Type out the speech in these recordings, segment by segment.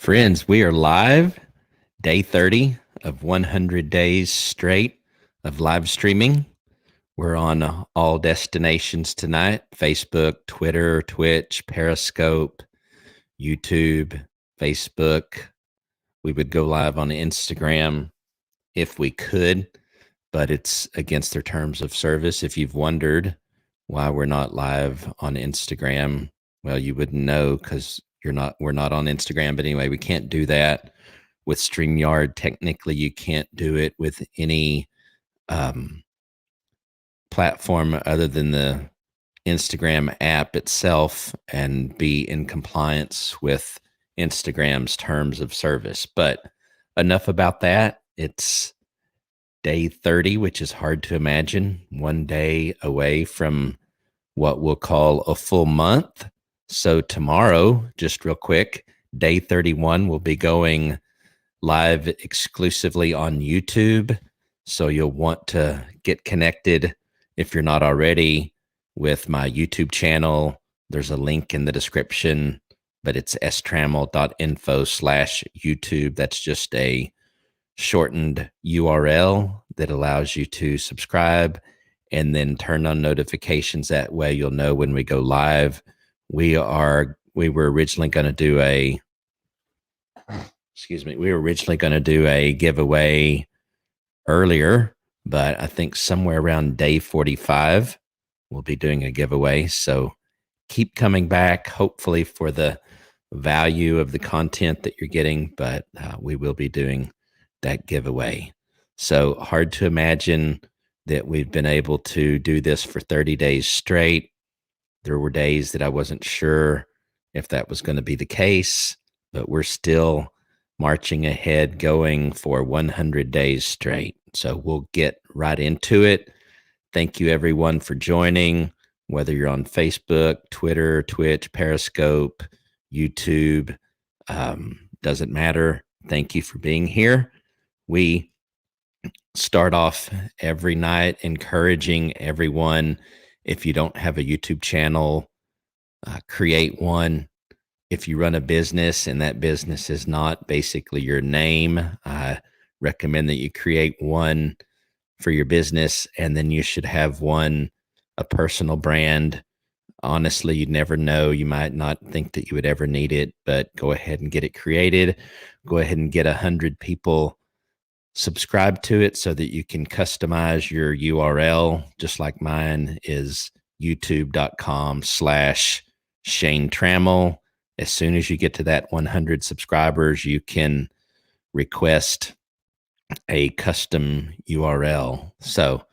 Friends, we are live, day 30 of 100 days straight of live streaming. We're on all destinations tonight: Facebook, Twitter, Twitch, Periscope, YouTube, Facebook. We would go live on Instagram if we could, but it's against their terms of service. If you've wondered why we're not live on Instagram, well, you wouldn't know because we're not on Instagram. But anyway, we can't do that with StreamYard. Technically, you can't do it with any platform other than the Instagram app itself and be in compliance with Instagram's terms of service. But enough about that. It's day 30, which is hard to imagine, one day away from what we'll call a full month. So tomorrow, just real quick, day 31 will be going live exclusively on YouTube. So you'll want to get connected if you're not already with my YouTube channel. There's a link in the description, but it's strammel.info/YouTube. That's just a shortened URL that allows you to subscribe and then turn on notifications. That way you'll know when we go live. We were originally going to do a giveaway earlier, but I think somewhere around day 45 we'll be doing a giveaway. So keep coming back, hopefully for the value of the content that you're getting, but we will be doing that giveaway. So hard to imagine that we've been able to do this for 30 days straight. There were days that I wasn't sure if that was going to be the case, but we're still marching ahead, going for 100 days straight. So we'll get right into it. Thank you everyone for joining, whether you're on Facebook, Twitter, Twitch, Periscope, YouTube, doesn't matter. Thank you for being here. We start off every night encouraging everyone, if you don't have a YouTube channel, create one. If you run a business and that business is not basically your name, I recommend that you create one for your business, and then you should have one, a personal brand. Honestly, you never know. You might not think that you would ever need it, but go ahead and get it created. Go ahead and get 100 people subscribe to it so that you can customize your URL, just like mine is youtube.com/Shane Trammell. As soon as you get to that 100 subscribers, you can request a custom URL. So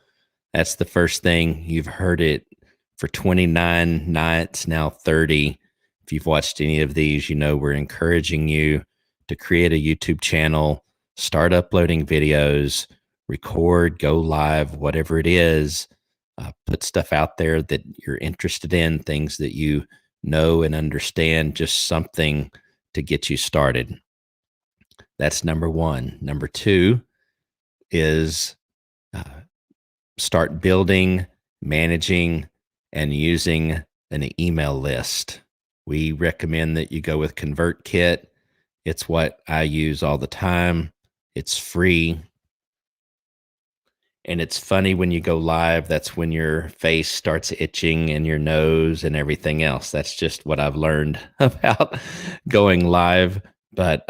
that's the first thing. You've heard it for 29 nights, now 30. If you've watched any of these, you know we're encouraging you to create a YouTube channel, start uploading videos, record, go live, whatever it is. Put stuff out there that you're interested in, things that you know and understand, just something to get you started. That's number one. Number two is start building, managing, and using an email list. We recommend that you go with ConvertKit. It's what I use all the time. It's free. And it's funny when you go live, that's when your face starts itching and your nose and everything else. That's just what I've learned about going live. But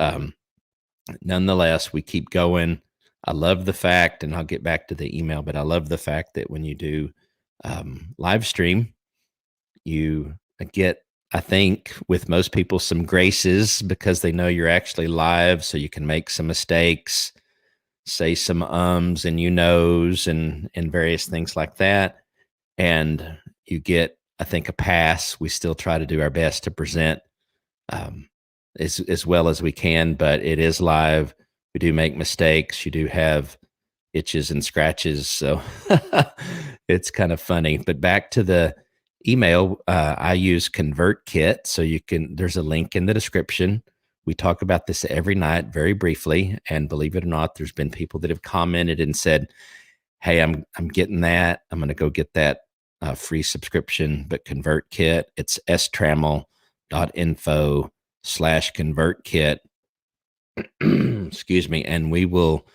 nonetheless, we keep going. I love the fact, and I'll get back to the email, but I love the fact that when you do live stream, you get, I think, with most people, some graces because they know you're actually live, so you can make some mistakes, say some ums and you knows and various things like that. And you get, I think, a pass. We still try to do our best to present as well as we can, but it is live. We do make mistakes. You do have itches and scratches. So it's kind of funny. But back to the email, I use ConvertKit. So you can, there's a link in the description. We talk about this every night very briefly. And believe it or not, there's been people that have commented and said, hey, I'm getting that. I'm going to go get that free subscription. But ConvertKit, it's strammel.info/ConvertKit. excuse me, and we will,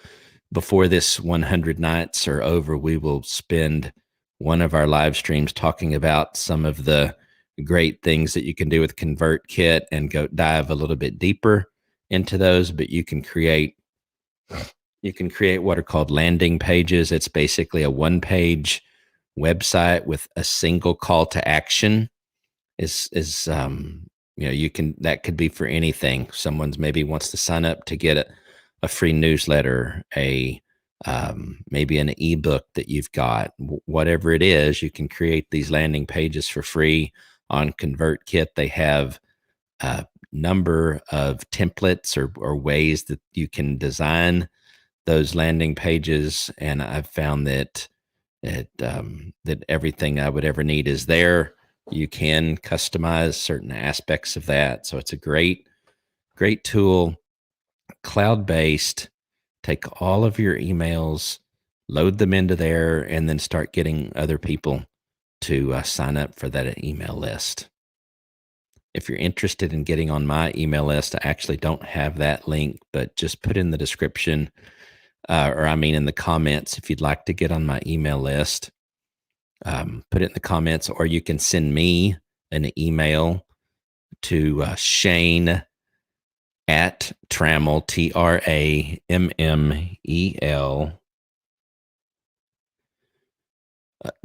before this 100 nights are over, we will spend one of our live streams talking about some of the great things that you can do with ConvertKit and go dive a little bit deeper into those. But you can create what are called landing pages. It's basically a one-page website with a single call to action. You can, that could be for anything. Someone's maybe wants to sign up to get a free newsletter, maybe an ebook that you've got, whatever it is. You can create these landing pages for free on ConvertKit. They have a number of templates or ways that you can design those landing pages, and I've found that that everything I would ever need is there. You can customize certain aspects of that, so it's a great tool, cloud-based. Take all of your emails, load them into there, and then start getting other people to sign up for that email list. If you're interested in getting on my email list, I actually don't have that link, but just put in the description, in the comments, if you'd like to get on my email list. Put it in the comments, or you can send me an email to Shane at Trammell,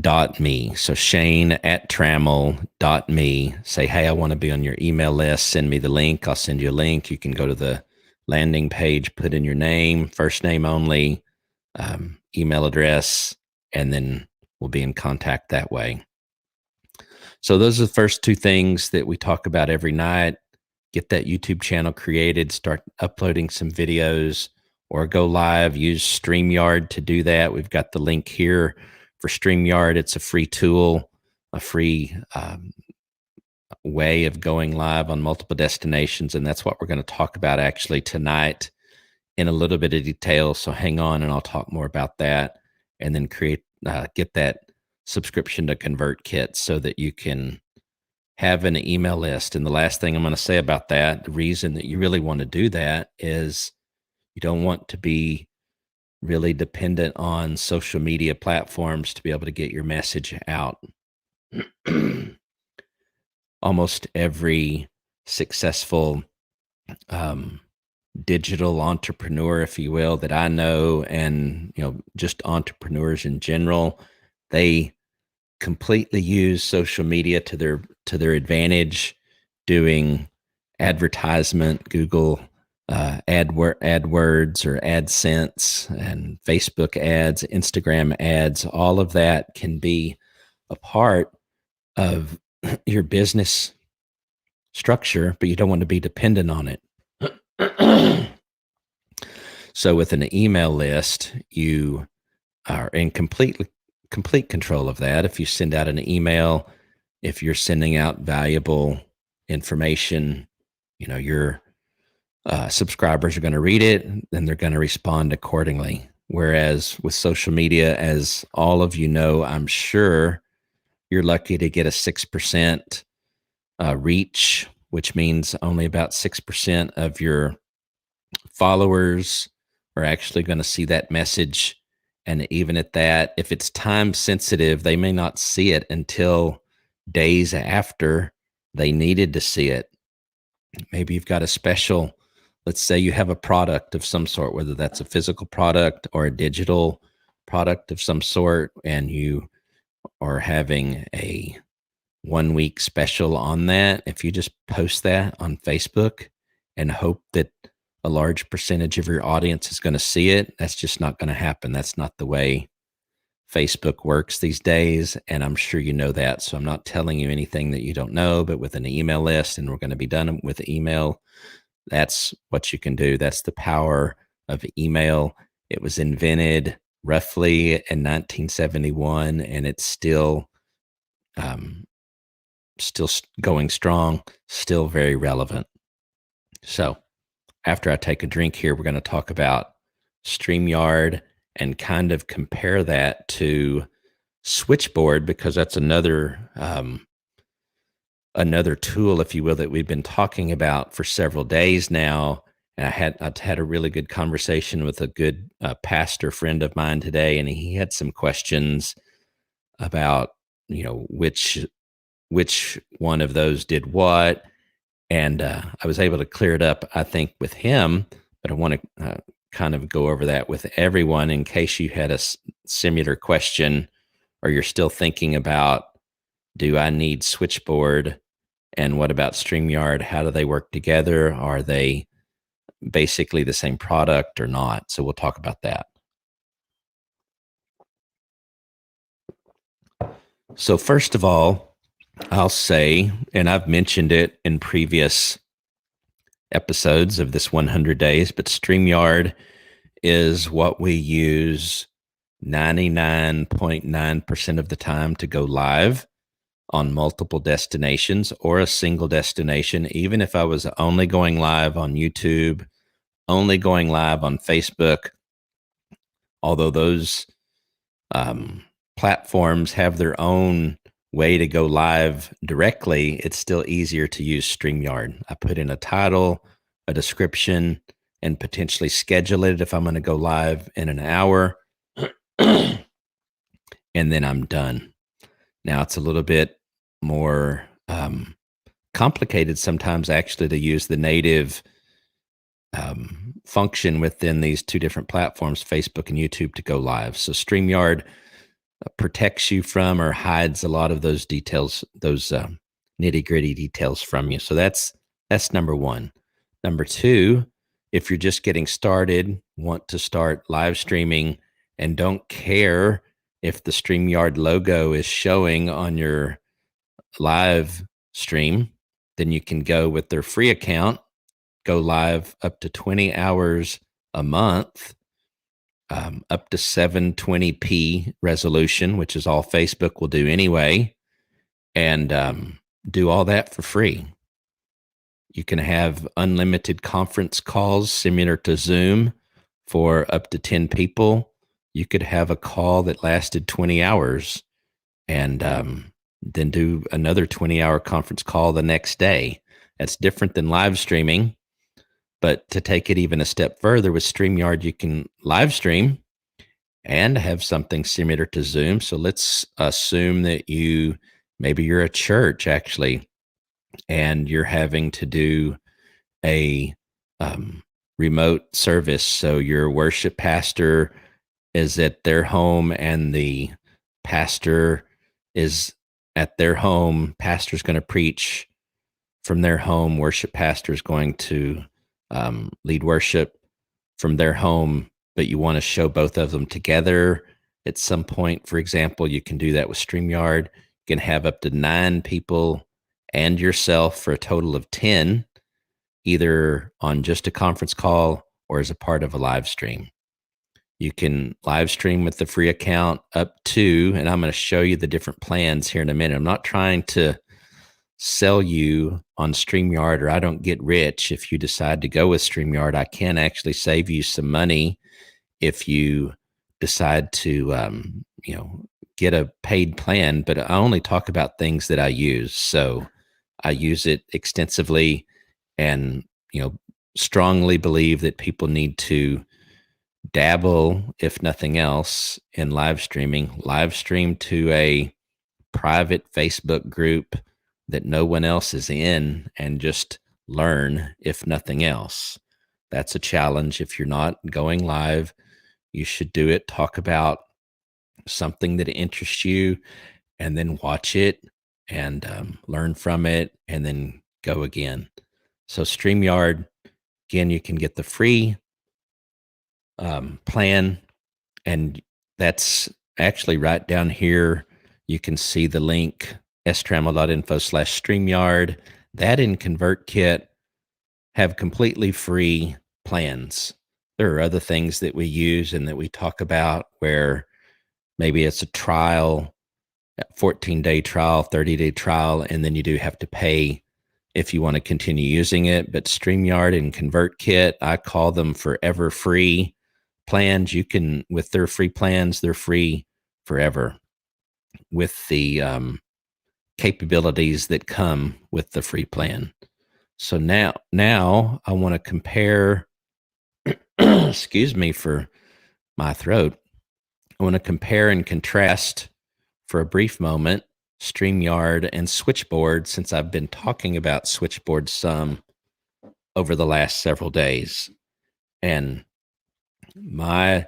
TRAMMEL.me. So Shane at Trammell.me. Say, hey, I want to be on your email list. Send me the link. I'll send you a link. You can go to the landing page, put in your name, first name only, email address, and then we'll be in contact that way. So those are the first two things that we talk about every night. Get that YouTube channel created, start uploading some videos, or go live. Use StreamYard to do that. We've got the link here for StreamYard. It's a free tool, a free way of going live on multiple destinations, and that's what we're going to talk about actually tonight in a little bit of detail. So hang on, and I'll talk more about that, and then get that subscription to ConvertKit so that you can have an email list. And the last thing I'm going to say about that, the reason that you really want to do that is you don't want to be really dependent on social media platforms to be able to get your message out. Almost every successful digital entrepreneur, if you will, that I know, and just entrepreneurs in general, they completely use social media to their advantage, doing advertisement, Google AdWords or AdSense, and Facebook ads, Instagram ads. All of that can be a part of your business structure, but you don't want to be dependent on it. So with an email list, you are in complete control of that. If you send out an email, if you're sending out valuable information, your subscribers are going to read it, and they're going to respond accordingly. Whereas with social media, as all of you know, I'm sure you're lucky to get a 6% reach, which means only about 6% of your followers are actually going to see that message. And even at that, if it's time sensitive, they may not see it until days after they needed to see it. Maybe you've got a special, let's say you have a product of some sort, whether that's a physical product or a digital product of some sort, and you are having a 1 week special on that. If you just post that on Facebook and hope that a large percentage of your audience is going to see it, that's just not going to happen. That's not the way Facebook works these days, and I'm sure you know that. So I'm not telling you anything that you don't know, but with an email list, and we're going to be done with email, that's what you can do. That's the power of email. It was invented roughly in 1971, and it's still going strong, still very relevant. So after I take a drink here, we're going to talk about StreamYard and kind of compare that to Switchboard, because that's another tool, if you will, that we've been talking about for several days now. And I had a really good conversation with a good pastor friend of mine today, and he had some questions about, which one of those did what, and I was able to clear it up, I think, with him. But I want to kind of go over that with everyone in case you had a similar question, or you're still thinking about, do I need Switchboard, and what about StreamYard? How do they work together? Are they basically the same product or not? So we'll talk about that. So first of all, I'll say, and I've mentioned it in previous episodes of this 100 days, but StreamYard is what we use 99.9% of the time to go live on multiple destinations or a single destination. Even if I was only going live on YouTube, only going live on Facebook, although those platforms have their own way to go live directly, it's still easier to use StreamYard. I put in a title, a description, and potentially schedule it if I'm going to go live in an hour, and then I'm done. Now, it's a little bit more complicated sometimes, actually, to use the native function within these two different platforms, Facebook and YouTube, to go live. So StreamYard protects you from or hides a lot of those details, those nitty-gritty details from you. So that's number one. Number two, if you're just getting started, want to start live streaming, and don't care if the StreamYard logo is showing on your live stream, then you can go with their free account, go live up to 20 hours a month, up to 720p resolution, which is all Facebook will do anyway, and do all that for free. You can have unlimited conference calls similar to Zoom for up to 10 people. You could have a call that lasted 20 hours and then do another 20-hour conference call the next day. That's different than live streaming. But to take it even a step further, with StreamYard, you can live stream and have something similar to Zoom. So let's assume that maybe you're a church, actually, and you're having to do a remote service. So your worship pastor is at their home and the pastor is at their home. Pastor's going to preach from their home. Worship pastor is going to lead worship from their home, but you want to show both of them together at some point. For example, you can do that with StreamYard. You can have up to 9 people and yourself for a total of 10, either on just a conference call or as a part of a live stream. You can live stream with the free account up to, and I'm going to show you the different plans here in a minute. I'm not trying to sell you on StreamYard, or I don't get rich if you decide to go with StreamYard. I can actually save you some money if you decide to, get a paid plan, but I only talk about things that I use. So I use it extensively and, strongly believe that people need to dabble, if nothing else, in live streaming. Live stream to a private Facebook group that no one else is in and just learn, if nothing else. That's a challenge. If you're not going live, you should do it. Talk about something that interests you and then watch it and learn from it and then go again. So StreamYard, again, you can get the free plan, and that's actually right down here. You can see the link, strammel.info/StreamYard. That and ConvertKit have completely free plans. There are other things that we use and that we talk about where maybe it's a trial, 14-day trial, 30-day trial, and then you do have to pay if you want to continue using it. But StreamYard and ConvertKit, I call them forever free plans. You can, with their free plans, they're free forever with the capabilities that come with the free plan. So now I want to compare, excuse me for my throat. I want to compare and contrast for a brief moment StreamYard and Switchboard, since I've been talking about Switchboard some over the last several days. And my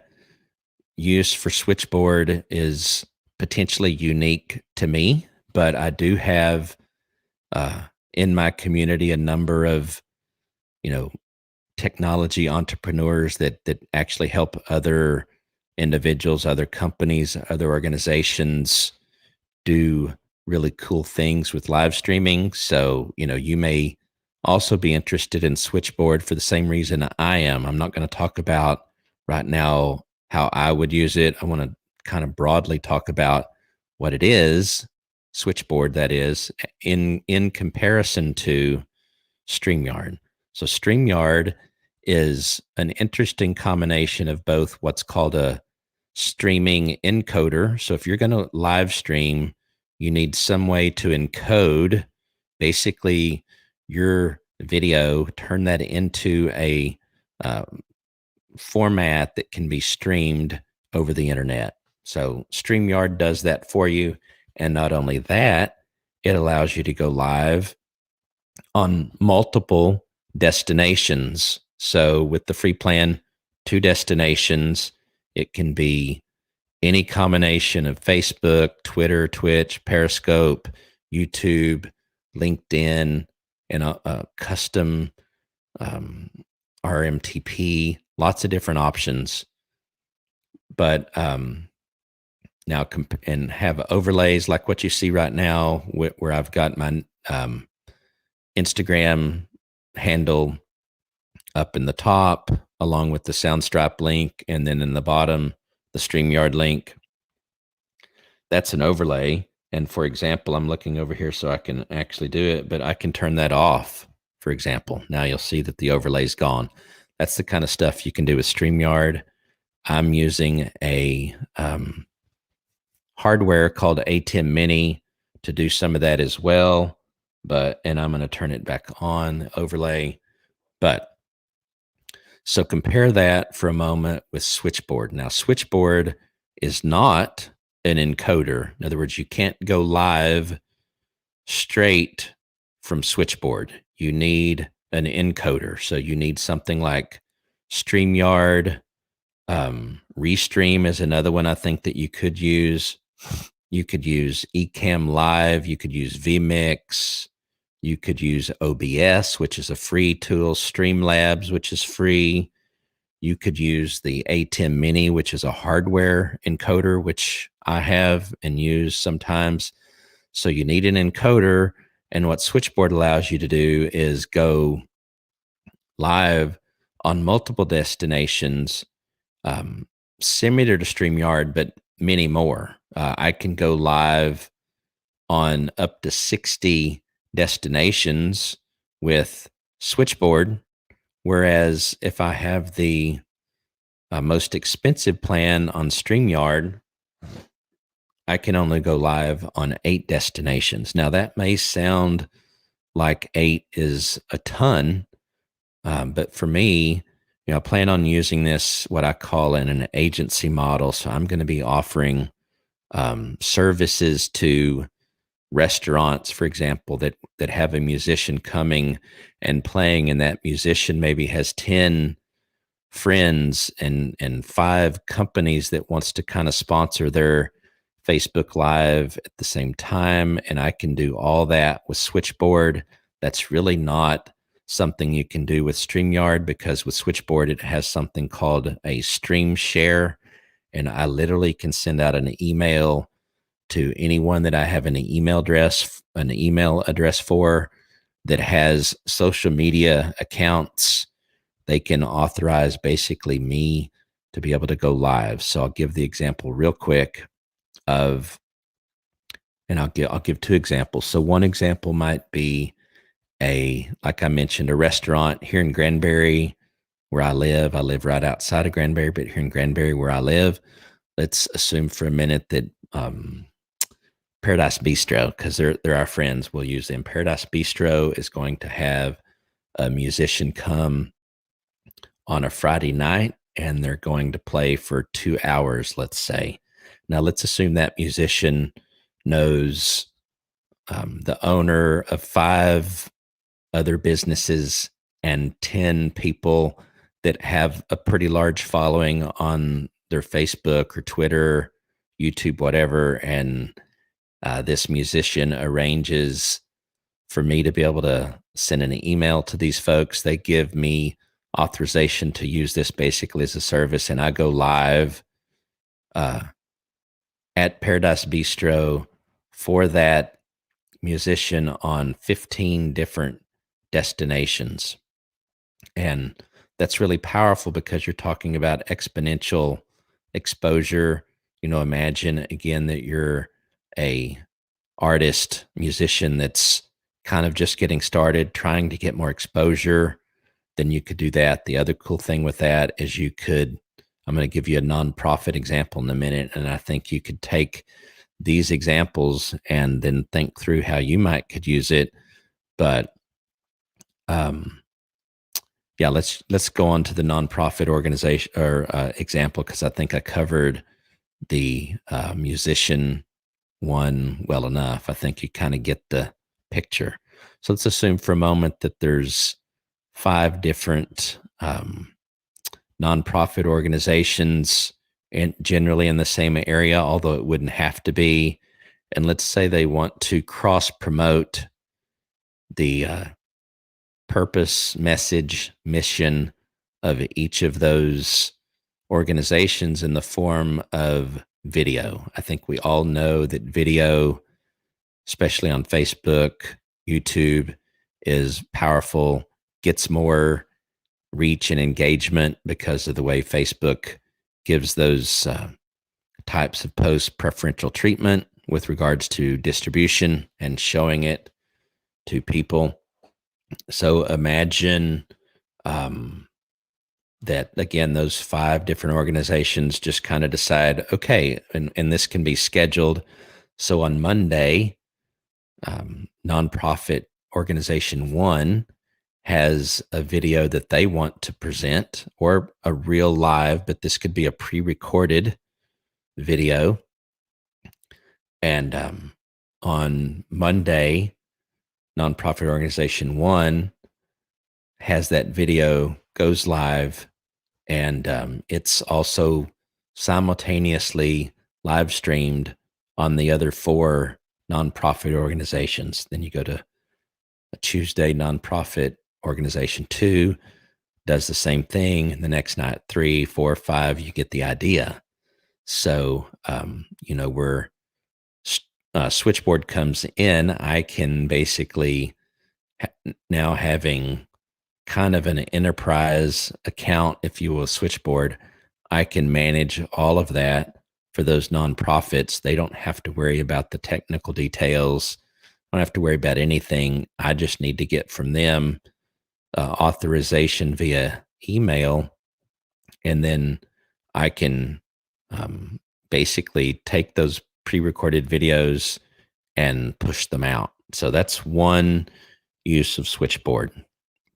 use for Switchboard is potentially unique to me, but I do have in my community a number of, you know, technology entrepreneurs that actually help other individuals, other companies, other organizations do really cool things with live streaming. So, you may also be interested in Switchboard for the same reason I am. I'm not going to talk about right now how I would use it. I want to kind of broadly talk about what it is, Switchboard that is, in comparison to StreamYard. So StreamYard is an interesting combination of both what's called a streaming encoder. So if you're going to live stream, you need some way to encode basically your video, turn that into a uh, format that can be streamed over the internet. So StreamYard does that for you. And not only that, it allows you to go live on multiple destinations. So with the free plan, 2 destinations, it can be any combination of Facebook, Twitter, Twitch, Periscope, YouTube, LinkedIn, and a custom RMTP, lots of different options. But now and have overlays like what you see right now, where I've got my Instagram handle up in the top, along with the Soundstripe link, and then in the bottom, the StreamYard link. That's an overlay. And for example, I'm looking over here so I can actually do it, but I can turn that off, for example. Now you'll see that the overlay's gone. That's the kind of stuff you can do with StreamYard. I'm using a hardware called ATEM Mini to do some of that as well. And I'm going to turn it back on, overlay. But so compare that for a moment with Switchboard. Now, Switchboard is not an encoder. In other words, you can't go live straight from Switchboard. You need an encoder. So you need something like StreamYard. Restream is another one I think that you could use. You could use Ecamm Live. You could use vMix. You could use OBS, which is a free tool. Streamlabs, which is free. You could use the ATEM Mini, which is a hardware encoder, which I have and use sometimes. So you need an encoder. And what Switchboard allows you to do is go live on multiple destinations, similar to StreamYard, but many more. I can go live on up to 60 destinations with Switchboard, whereas if I have the most expensive plan on StreamYard, I can only go live on 8 destinations. Now, that may sound like 8 is a ton, but for me, I plan on using this, what I call in an agency model. So I'm going to be offering services to restaurants, for example, that have a musician coming and playing, and that musician maybe has 10 friends and 5 companies that wants to kind of sponsor their Facebook Live at the same time. And I can do all that with Switchboard. That's really not something you can do with StreamYard, because with Switchboard, it has something called a stream share. And I literally can send out an email to anyone that I have an email address for that has social media accounts. They can authorize basically me to be able to go live. So I'll give the example real quick of, and I'll give 2 examples. So one example might be like I mentioned, a restaurant here in Granbury where I live. I live right outside of Granbury, but here in Granbury where I live, let's assume for a minute that Paradise Bistro, because they're our friends, we'll use them. Paradise Bistro is going to have a musician come on a Friday night and they're going to play for 2 hours, let's say. Now, let's assume that musician knows the owner of 5 other businesses and 10 people that have a pretty large following on their Facebook or Twitter, YouTube, whatever. And this musician arranges for me to be able to send an email to these folks. They give me authorization to use this basically as a service, and I go live at Paradise Bistro for that musician on 15 different destinations. And that's really powerful because you're talking about exponential exposure. Imagine again that you're a artist, musician that's kind of just getting started, trying to get more exposure. Then you could do that. The other cool thing with that is I'm going to give you a nonprofit example in a minute, and I think you could take these examples and then think through how you could use it. But yeah, let's go on to the nonprofit organization or example, because I think I covered the musician one well enough. I think you kind of get the picture. So let's assume for a moment that there's 5 different nonprofit organizations, and generally in the same area, although it wouldn't have to be. And let's say they want to cross promote the purpose, message, mission of each of those organizations in the form of video. I think we all know that video, especially on Facebook, YouTube, is powerful, gets more reach and engagement because of the way Facebook gives those types of posts preferential treatment with regards to distribution and showing it to people. So imagine that, again, those 5 different organizations just kind of decide, okay, and this can be scheduled. So on Monday, nonprofit organization 1 has a video that they want to present, or a real live, but this could be a pre-recorded video. And on Monday, nonprofit organization 1 has that video, goes live, and it's also simultaneously live streamed on the other 4 nonprofit organizations. Then you go to a Tuesday, nonprofit organization 2 does the same thing, and the next night 3, 4, 5, you get the idea. So where Switchboard comes in, I can basically now, having kind of an enterprise account, if you will, Switchboard, I can manage all of that for those nonprofits. They don't have to worry about the technical details. I don't have to worry about anything. I just need to get from them authorization via email, and then I can basically take those pre-recorded videos and push them out. So that's one use of Switchboard.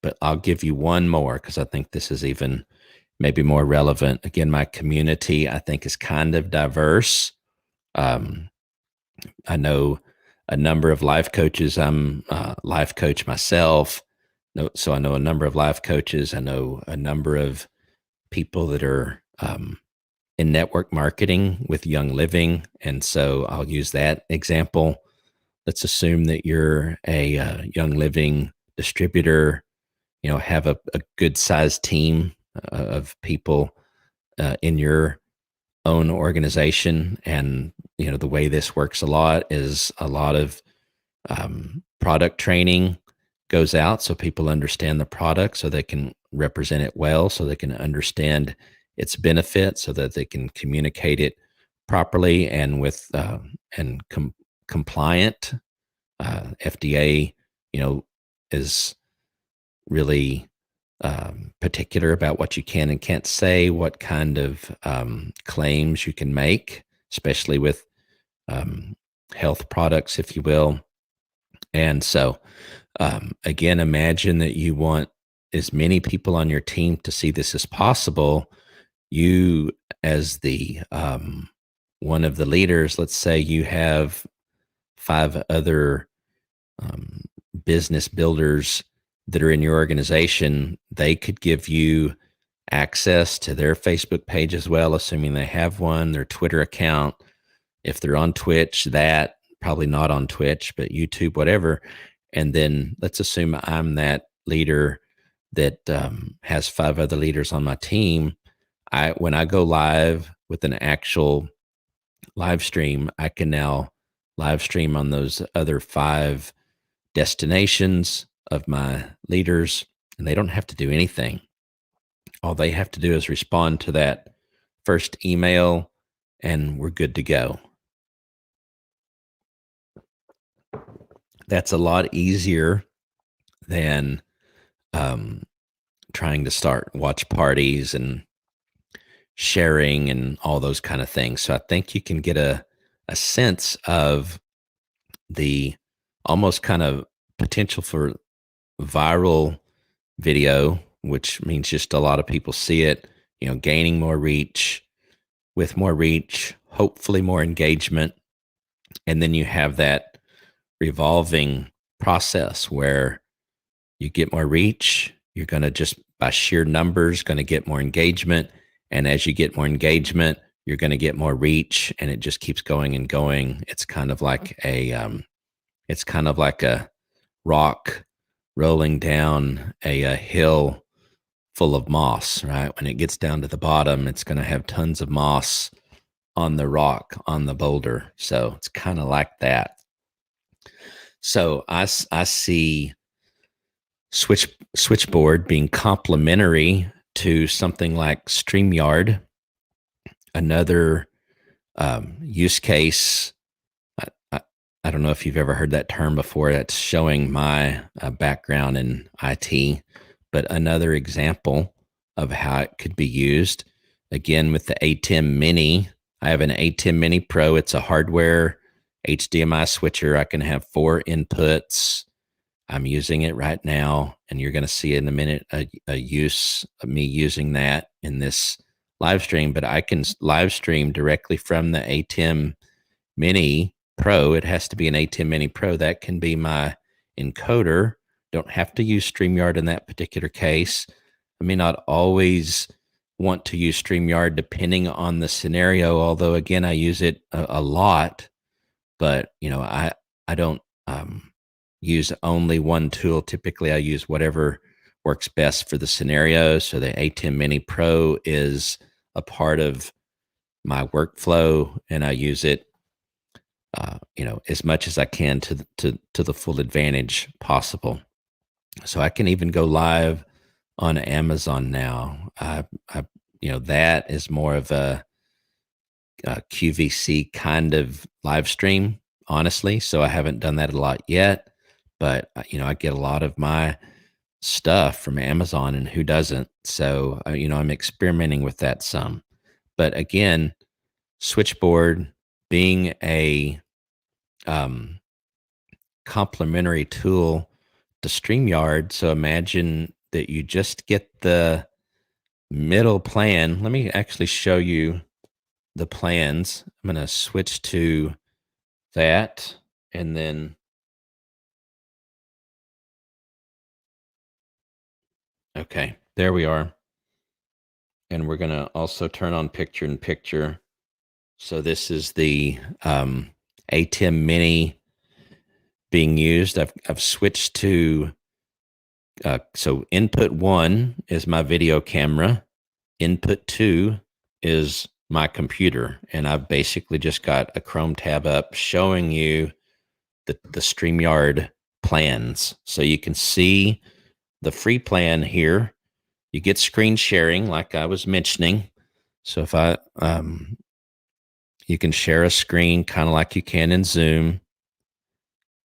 But I'll give you one more, because I think this is even maybe more relevant. Again, my community, I think, is kind of diverse. I know a number of life coaches. I'm a life coach myself. So I know a number of life coaches. I know a number of people that are in network marketing with Young Living. And so I'll use that example. Let's assume that you're a Young Living distributor, have a good sized team of people in your own organization. And, the way this works a lot is a lot of product training goes out, so people understand the product, so they can represent it well, so they can understand its benefits, so that they can communicate it properly and with compliant. FDA, is really particular about what you can and can't say, what kind of claims you can make, especially with health products, if you will. And so Again, imagine that you want as many people on your team to see this as possible. You, as the one of the leaders, let's say you have 5 other um, business builders that are in your organization. They could give you access to their Facebook page as well, assuming they have one, their Twitter account. If they're on Twitch, that probably not on Twitch, but YouTube, whatever. And then let's assume I'm that leader that has 5 other leaders on my team. When I go live with an actual live stream, I can now live stream on those other 5 destinations of my leaders, and they don't have to do anything. All they have to do is respond to that first email, and we're good to go. That's a lot easier than trying to start watch parties and sharing and all those kind of things. So I think you can get a sense of the almost kind of potential for viral video, which means just a lot of people see it, gaining more reach. With more reach, hopefully more engagement. And then you have that revolving process where you get more reach, you're going to just by sheer numbers going to get more engagement, and as you get more engagement, you're going to get more reach, and it just keeps going and going. It's kind of like a rock rolling down a hill full of moss, right? When it gets down to the bottom, it's going to have tons of moss on the rock, on the boulder. So it's kind of like that. So I see Switchboard being complementary to something like StreamYard, another use case. I don't know if you've ever heard that term before. That's showing my background in IT, but another example of how it could be used. Again, with the ATEM Mini, I have an ATEM Mini Pro. It's a hardware HDMI switcher. I can have 4 inputs. I'm using it right now, and you're going to see in a minute a use of me using that in this live stream. But I can live stream directly from the ATEM Mini Pro. It has to be an ATEM Mini Pro. That can be my encoder. Don't have to use StreamYard in that particular case. I may not always want to use StreamYard depending on the scenario, although again, I use it a lot, but I don't use only one tool. Typically I use whatever works best for the scenario. So the ATEM Mini Pro is a part of my workflow, and I use it as much as I can to the full advantage possible. So I can even go live on Amazon now. That is more of a QVC kind of live stream, honestly. So I haven't done that a lot yet, but I get a lot of my stuff from Amazon, and who doesn't? So I'm experimenting with that some. But again, Switchboard being a complementary tool to StreamYard. So imagine that you just get the middle plan. Let me actually show you the plans. I'm going to switch to that, and then okay, there we are. And we're going to also turn on picture in picture. So this is the ATEM Mini being used. I've switched to so input 1 is my video camera, input 2 is my computer, and I've basically just got a Chrome tab up showing you the StreamYard plans. So you can see the free plan here. You get screen sharing like I was mentioning. So if you can share a screen kind of like you can in Zoom.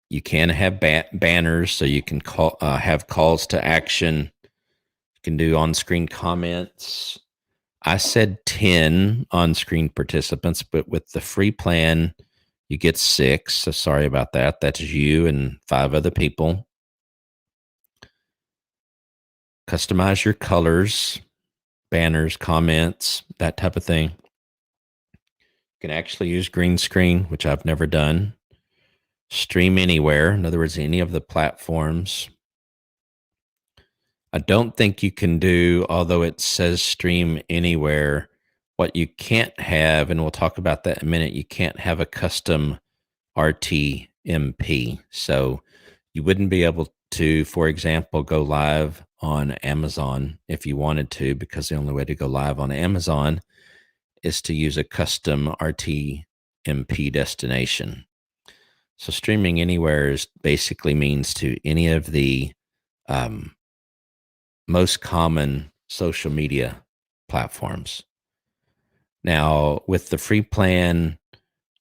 You can have banners, so you can have calls to action. You can do on-screen comments. I said 10 on-screen participants, but with the free plan, you get 6. So sorry about that. That's you and 5 other people. customize your colors, banners, comments, that type of thing. You can actually use green screen, which I've never done. Stream anywhere, in other words, any of the platforms. I don't think you can do, although it says stream anywhere, what you can't have, and we'll talk about that in a minute, you can't have a custom RTMP. So you wouldn't be able to, for example, go live on Amazon if you wanted to, because the only way to go live on Amazon is to use a custom RTMP destination. So streaming anywhere is basically means to any of the most common social media platforms. Now, with the free plan,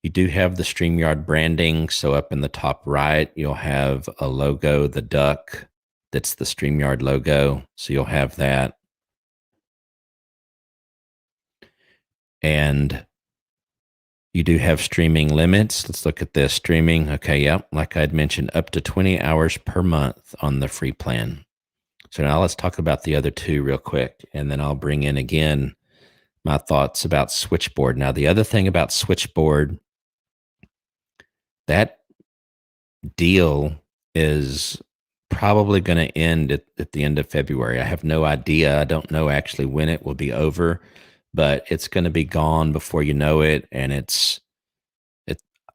you do have the StreamYard branding. So up in the top right, you'll have a logo, the duck, that's the StreamYard logo. So you'll have that. And you do have streaming limits. Let's look at this streaming. Okay, yep, like I'd mentioned, up to 20 hours per month on the free plan. So now let's talk about the other two real quick, and then I'll bring in again my thoughts about Switchboard. Now, the other thing about Switchboard, that deal is probably going to end at the end of February. I have no idea. I don't know actually when it will be over, but it's going to be gone before you know it. And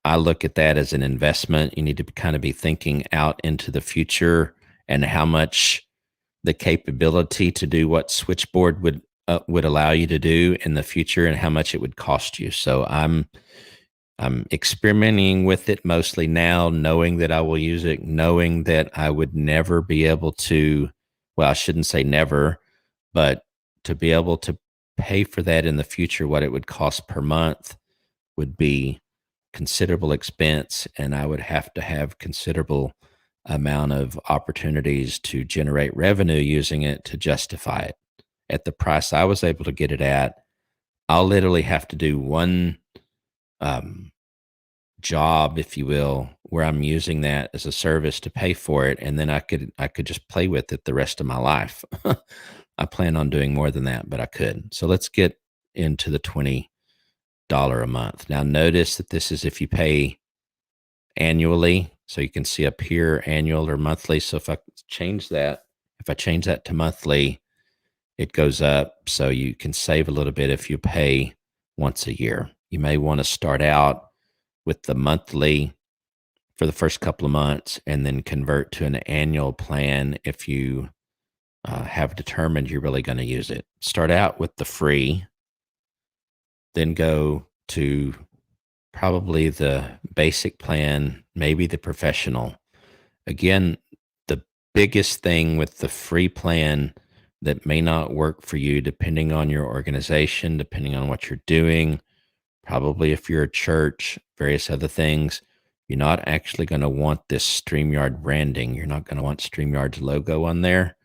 I look at that as an investment. You need to kind of be thinking out into the future and how much the capability to do what Switchboard would allow you to do in the future and how much it would cost you. So I'm experimenting with it mostly now, knowing that I will use it, knowing that I would never be able to, well, I shouldn't say never, but to be able to pay for that in the future, what it would cost per month would be considerable expense, and I would have to have considerable amount of opportunities to generate revenue using it to justify it. At the price I was able to get it at, I'll literally have to do one job, if you will, where I'm using that as a service to pay for it, and then I could just play with it the rest of my life. I plan on doing more than that, but I could. So let's get into the $20 a month. Now notice that this is if you pay annually. So you can see up here annual or monthly. So if I change that to monthly, it goes up. So you can save a little bit if you pay once a year. You may want to start out with the monthly for the first couple of months and then convert to an annual plan if you have determined you're really going to use it. Start out with the free, then go to probably the basic plan, maybe the professional. Again, the biggest thing with the free plan that may not work for you, depending on your organization, depending on what you're doing, probably if you're a church, various other things, you're not actually going to want this StreamYard branding. You're not going to want StreamYard's logo on there,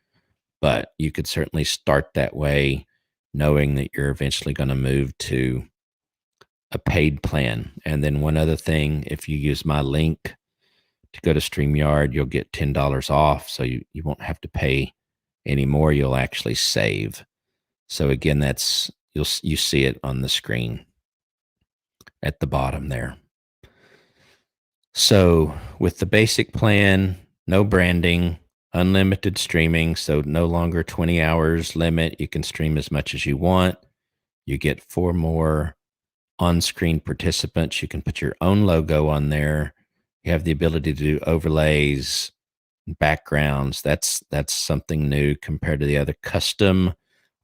but you could certainly start that way, knowing that you're eventually going to move to a paid plan. And then one other thing, if you use my link to go to StreamYard, you'll get $10 off. So you won't have to pay any more. You'll actually save. So again, that's, you see it on the screen at the bottom there. So with the basic plan, no branding, unlimited streaming. So no longer 20 hours limit. You can stream as much as you want. You get 4 more on-screen participants. You can put your own logo on there. You have the ability to do overlays, backgrounds. That's something new compared to the other custom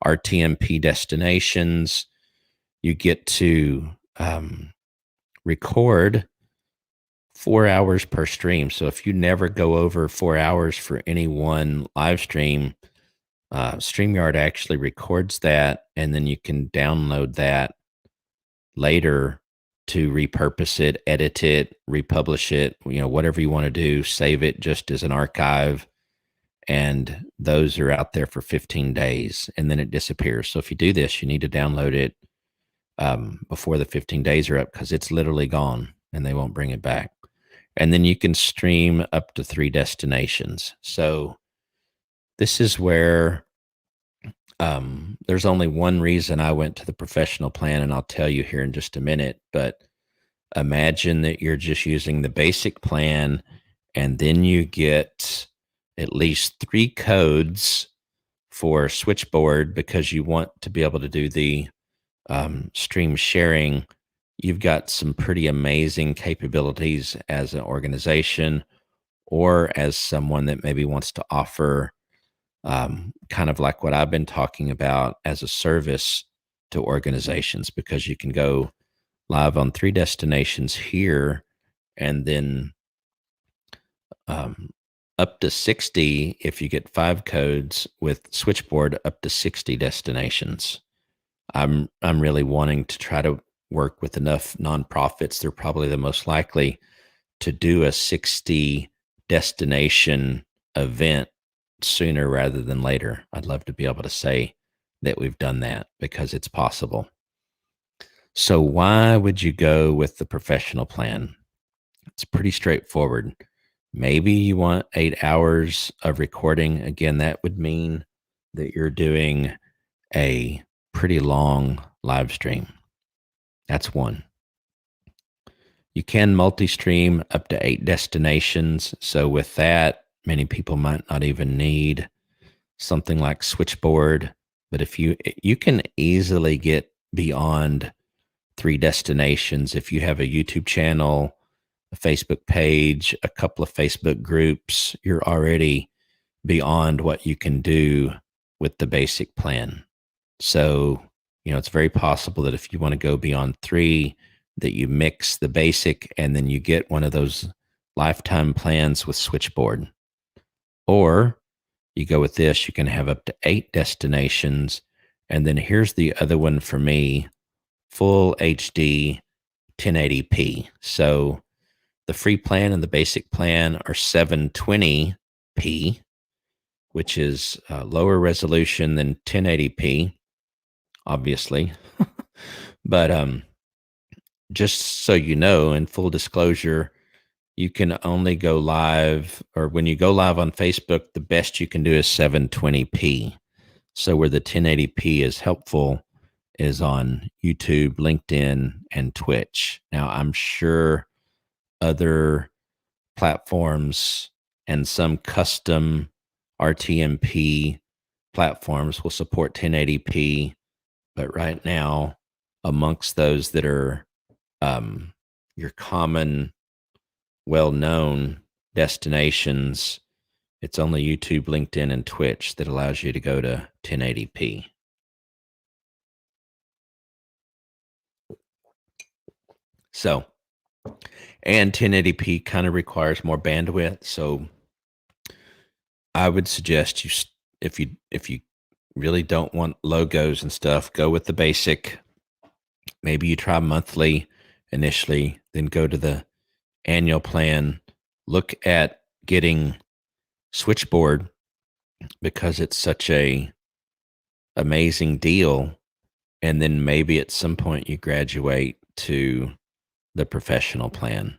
RTMP destinations. You get to record 4 hours per stream. So if you never go over 4 hours for any one live stream, StreamYard actually records that, and then you can download that later to repurpose it, edit it, republish it, whatever you want to do, save it just as an archive. And those are out there for 15 days and then it disappears. So if you do this, you need to download it before the 15 days are up, because it's literally gone and they won't bring it back. And then you can stream up to 3 destinations. So this is where There's only one reason I went to the professional plan, and I'll tell you here in just a minute. But imagine that you're just using the basic plan, and then you get at least 3 codes for Switchboard because you want to be able to do the stream sharing. You've got some pretty amazing capabilities as an organization or as someone that maybe wants to offer kind of like what I've been talking about as a service to organizations, because you can go live on 3 destinations here and then um, up to 60 if you get 5 codes with Switchboard, up to 60 destinations. I'm really wanting to try to work with enough nonprofits. They're probably the most likely to do a 60 destination event sooner rather than later. I'd love to be able to say that we've done that because it's possible. So why would you go with the professional plan? It's pretty straightforward. Maybe you want 8 hours of recording. Again, that would mean that you're doing a pretty long live stream. That's one. You can multi-stream up to 8 destinations. So with that, many people might not even need something like Switchboard. But if you can easily get beyond 3 destinations if you have a YouTube channel, a Facebook page, a couple of Facebook groups. You're already beyond what you can do with the basic plan. So, it's very possible that if you want to go beyond 3, that you mix the basic and then you get one of those lifetime plans with Switchboard. Or you go with this, you can have up to 8 destinations. And then here's the other one for me, full HD 1080p. So the free plan and the basic plan are 720p, which is lower resolution than 1080p, obviously. But just so you know, in full disclosure, you can only go live, or when you go live on Facebook, the best you can do is 720p. So where the 1080p is helpful is on YouTube, LinkedIn, and Twitch. Now, I'm sure other platforms and some custom RTMP platforms will support 1080p, but right now, amongst those that are your common, well-known destinations, it's only YouTube, LinkedIn, and Twitch that allows you to go to 1080p. So, and 1080p kind of requires more bandwidth. So I would suggest if you really don't want logos and stuff, go with the basic. Maybe you try monthly initially, then go to the annual plan. Look at getting Switchboard because it's such a amazing deal. And then maybe at some point you graduate to the professional plan.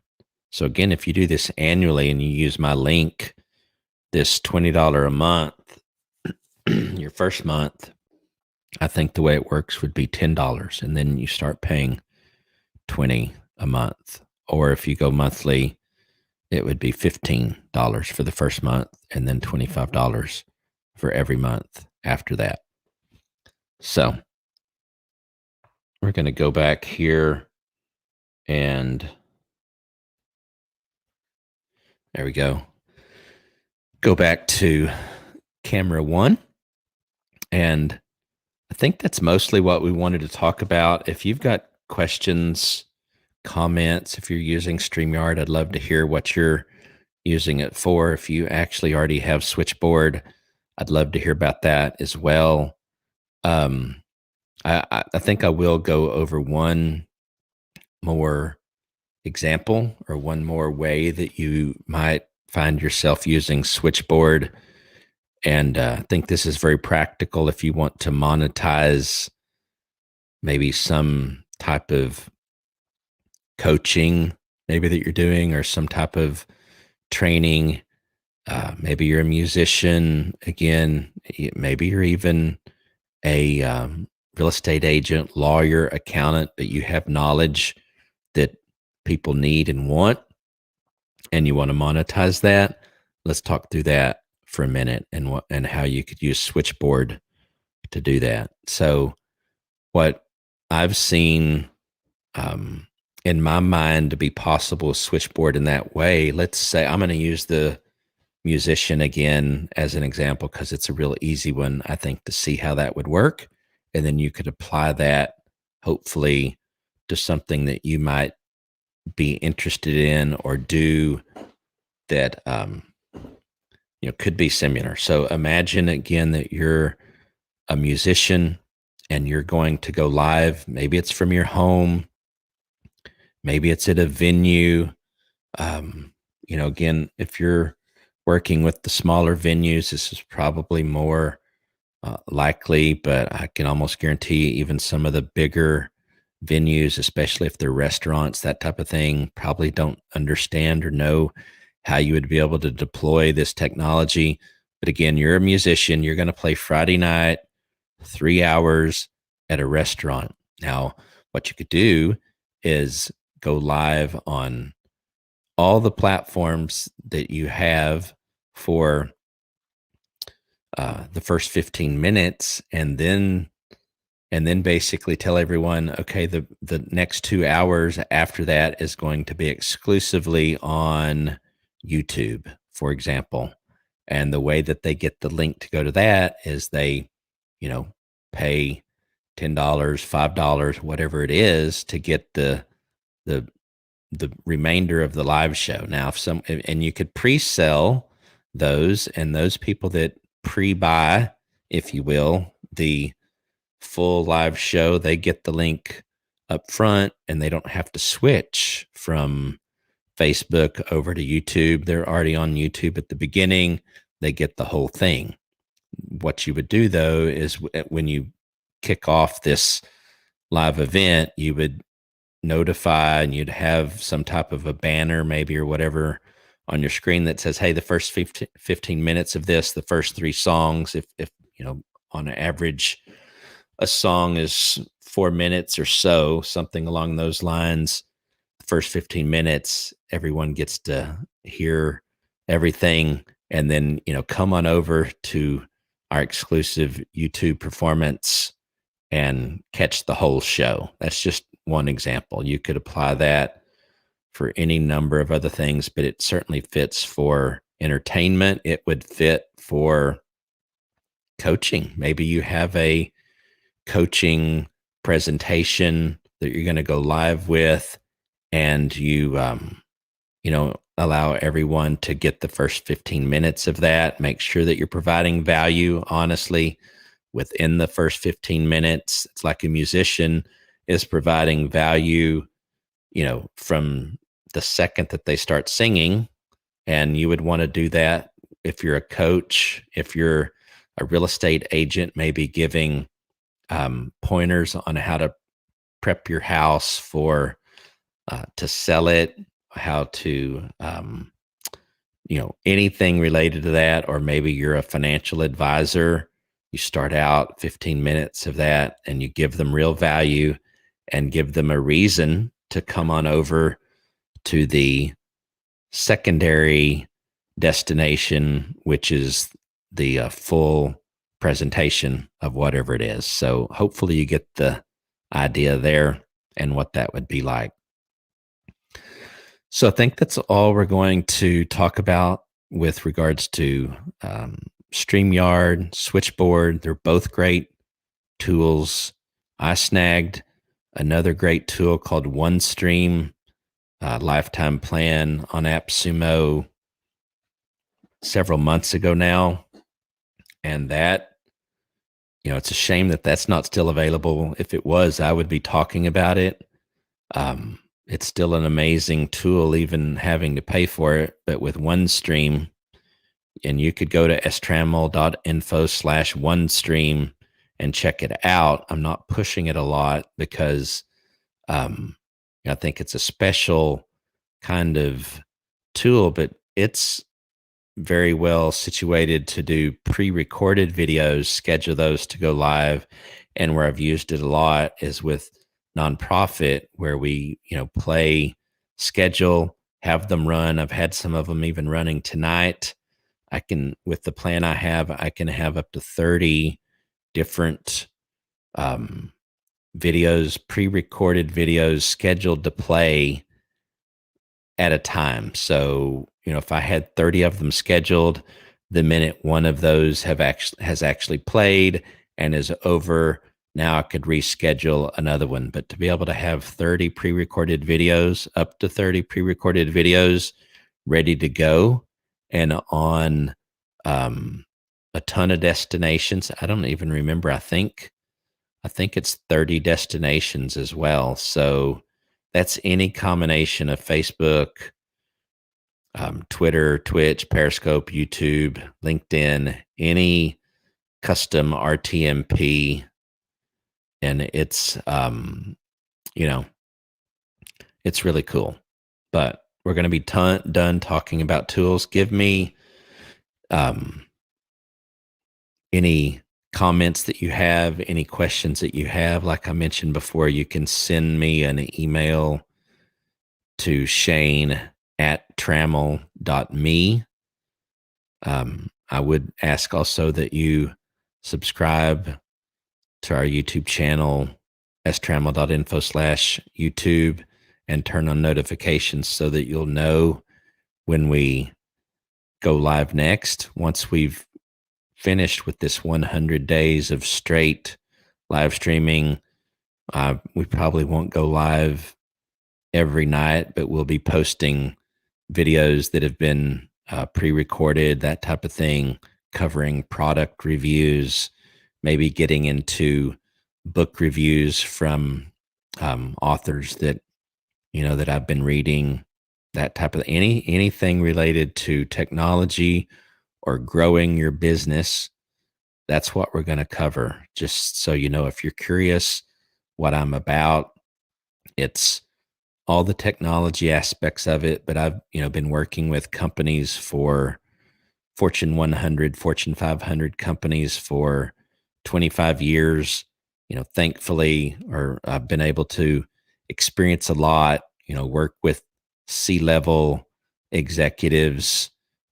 So again, if you do this annually and you use my link, this $20 a month, your first month, I think the way it works would be $10, and then you start paying $20 a month. Or if you go monthly, it would be $15 for the first month and then $25 for every month after that. So we're going to go back here and there we go. Go back to camera 1. And I think that's mostly what we wanted to talk about. If you've got questions, comments, if you're using StreamYard, I'd love to hear what you're using it for. If you actually already have Switchboard, I'd love to hear about that as well. I think I will go over one more example or one more way that you might find yourself using Switchboard. And I think this is very practical if you want to monetize maybe some type of coaching maybe that you're doing or some type of training. Maybe you're a musician. Again, maybe you're even a real estate agent, lawyer, accountant, but you have knowledge that people need and want, and you want to monetize that, let's talk through that for a minute and how you could use Switchboard to do that. So, what I've seen in my mind to be possible with Switchboard in that way, let's say I'm going to use the musician again as an example because it's a real easy one, I think, to see how that would work. And then you could apply that hopefully to something that you might be interested in or do that could be similar. So imagine again that you're a musician and you're going to go live. Maybe it's from your home, maybe it's at a venue. Again, if you're working with the smaller venues, this is probably more likely, but I can almost guarantee even some of the bigger venues, especially if they're restaurants, that type of thing, probably don't understand or know how you would be able to deploy this technology. But again, you're a musician, you're going to play Friday night, 3 hours at a restaurant. Now, what you could do is go live on all the platforms that you have for the first 15 minutes, and then basically tell everyone, okay, the next 2 hours after that is going to be exclusively on YouTube, for example. And the way that they get the link to go to that is they, pay $10, $5, whatever it is, to get the remainder of the live show. Now, and you could pre-sell those, and those people that pre-buy, if you will, the full live show, they get the link up front and they don't have to switch from Facebook over to YouTube. They're already on YouTube at the beginning. They get the whole thing. What you would do though is when you kick off this live event, you would notify and you'd have some type of a banner maybe or whatever on your screen that says, hey, the first 15 minutes of this, the first 3 songs, if on average a song is 4 minutes or so, something along those lines, the first 15 minutes, everyone gets to hear everything. And then, come on over to our exclusive YouTube performance and catch the whole show. That's just one example. You could apply that for any number of other things, but it certainly fits for entertainment. It would fit for coaching. Maybe you have a coaching presentation that you're going to go live with, and you allow everyone to get the first 15 minutes of that. Make sure that you're providing value honestly within the first 15 minutes. It's like a musician is providing value, from the second that they start singing. And you would want to do that if you're a coach, if you're a real estate agent, maybe giving pointers on how to prep your house for to sell it, how to anything related to that. Or maybe you're a financial advisor. You start out 15 minutes of that and you give them real value and give them a reason to come on over to the secondary destination, which is the full presentation of whatever it is. So hopefully you get the idea there and what that would be like. So I think that's all we're going to talk about with regards to StreamYard, Switchboard. They're both great tools. I snagged another great tool called OneStream lifetime plan on AppSumo several months ago now. And that, it's a shame that that's not still available. If it was, I would be talking about it. It's still an amazing tool, even having to pay for it. But with OneStream, and you could go to strammel.info/OneStream and check it out. I'm not pushing it a lot because I think it's a special kind of tool, but it's very well situated to do pre-recorded videos, schedule those to go live. And where I've used it a lot is with nonprofit, where we, play, schedule, have them run. I've had some of them even running tonight. With the plan I can have up to 30 different um, videos, pre-recorded videos scheduled to play at a time. So, if I had 30 of them scheduled, the minute one of those has actually played and is over, now I could reschedule another one. But to be able to have 30 pre-recorded videos, up to 30 pre-recorded videos ready to go and on a ton of destinations. I don't even remember. I think it's 30 destinations as well. So that's any combination of Facebook, Twitter, Twitch, Periscope, YouTube, LinkedIn, any custom RTMP. And it's, it's really cool. But we're going to be done talking about tools. Give me any comments that you have, any questions that you have. Like I mentioned before, you can send me an email to shane@trammell.me. I would ask also that you subscribe to our YouTube channel, strammell.info/YouTube, and turn on notifications so that you'll know when we go live next. Once we've finished with this 100 days of straight live streaming, we probably won't go live every night, but we'll be posting videos that have been pre-recorded, that type of thing, covering product reviews, maybe getting into book reviews from authors that that I've been reading, that type of anything related to technology or growing your business. That's what we're going to cover. Just so you know, if you're curious what I'm about, it's all the technology aspects of it. But I've been working with companies for Fortune 100, Fortune 500 companies for 25 years. Thankfully, or I've been able to experience a lot. Work with C-level executives,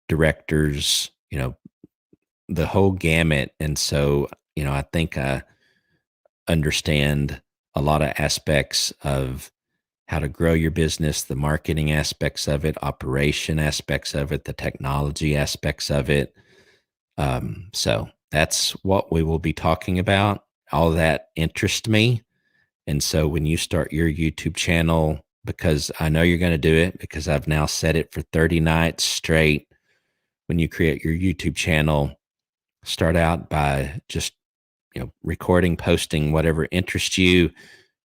directors, the whole gamut. And so, I think I understand a lot of aspects of how to grow your business, the marketing aspects of it, operation aspects of it, the technology aspects of it. So that's what we will be talking about. All that interests me. And so when you start your YouTube channel, because I know you're going to do it, because I've now set it for 30 nights straight. When you create your YouTube channel, start out by just, recording, posting whatever interests you.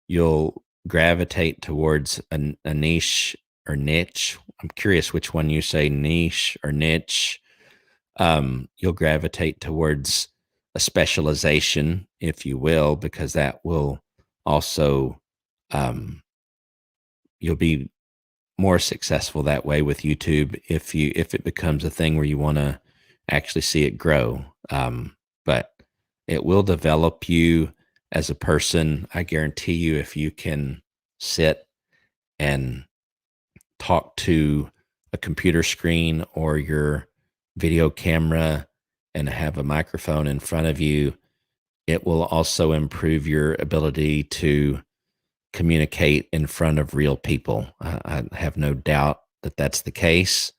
You'll gravitate towards a niche or niche. I'm curious which one you say, niche or niche. You'll gravitate towards a specialization, if you will, because that will also, you'll be more successful that way with YouTube if it becomes a thing where you want to actually see it grow. But it will develop you as a person. I guarantee you, if you can sit and talk to a computer screen or your video camera and have a microphone in front of you, it will also improve your ability to communicate in front of real people. I have no doubt that that's the case.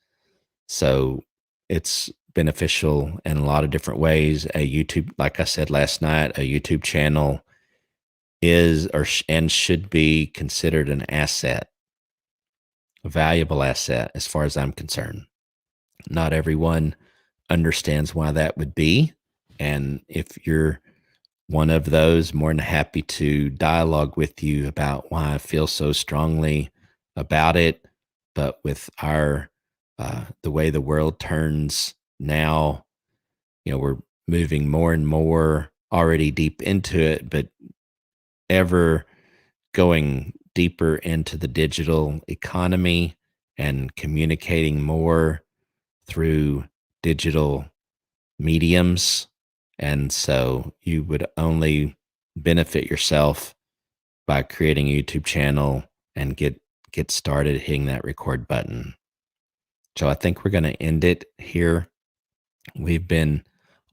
So it's beneficial in a lot of different ways. A YouTube, like I said last night, a YouTube channel is and should be considered an asset, a valuable asset as far as I'm concerned. Not everyone understands why that would be. And if you're one of those, more than happy to dialogue with you about why I feel so strongly about it. But with our the way the world turns now, we're moving more and more already deep into it, but ever going deeper into the digital economy and communicating more through digital mediums. And so you would only benefit yourself by creating a YouTube channel and get started hitting that record button. So I think we're going to end it here. We've been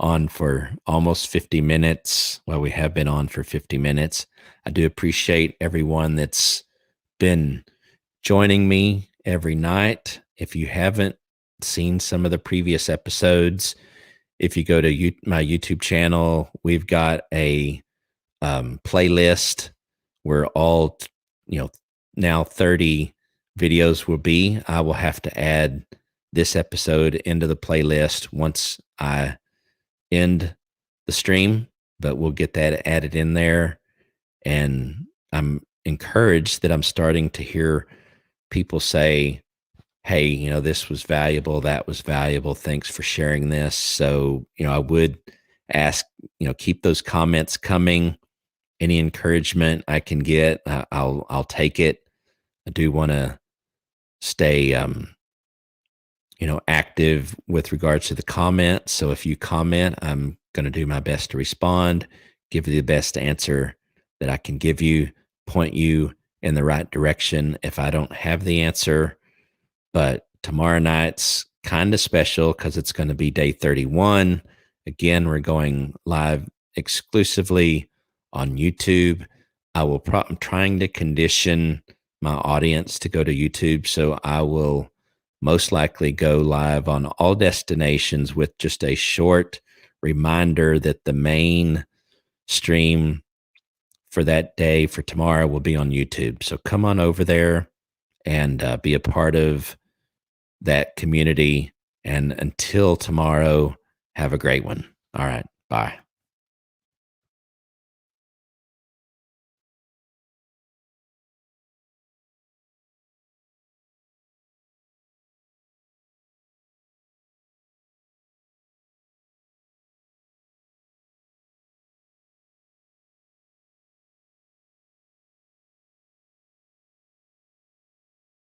on for almost 50 minutes. Well, we have been on for 50 minutes. I do appreciate everyone that's been joining me every night. If you haven't seen some of the previous episodes, if you go to my YouTube channel, we've got a playlist where all, now 30 videos will be. I will have to add this episode into the playlist once I end the stream, but we'll get that added in there. And I'm encouraged that I'm starting to hear people say, hey, this was valuable, that was valuable, thanks for sharing this. So, I would ask, keep those comments coming. Any encouragement I can get, I'll take it. I do want to stay, active with regards to the comments. So if you comment, I'm going to do my best to respond, give you the best answer that I can give you, point you in the right direction if I don't have the answer. But tomorrow night's kind of special because it's going to be day 31. Again, we're going live exclusively on YouTube. I'm trying to condition my audience to go to YouTube, so I will most likely go live on all destinations with just a short reminder that the main stream for that day for tomorrow will be on YouTube. So come on over there and be a part of that community. And until tomorrow, have a great one. All right. Bye.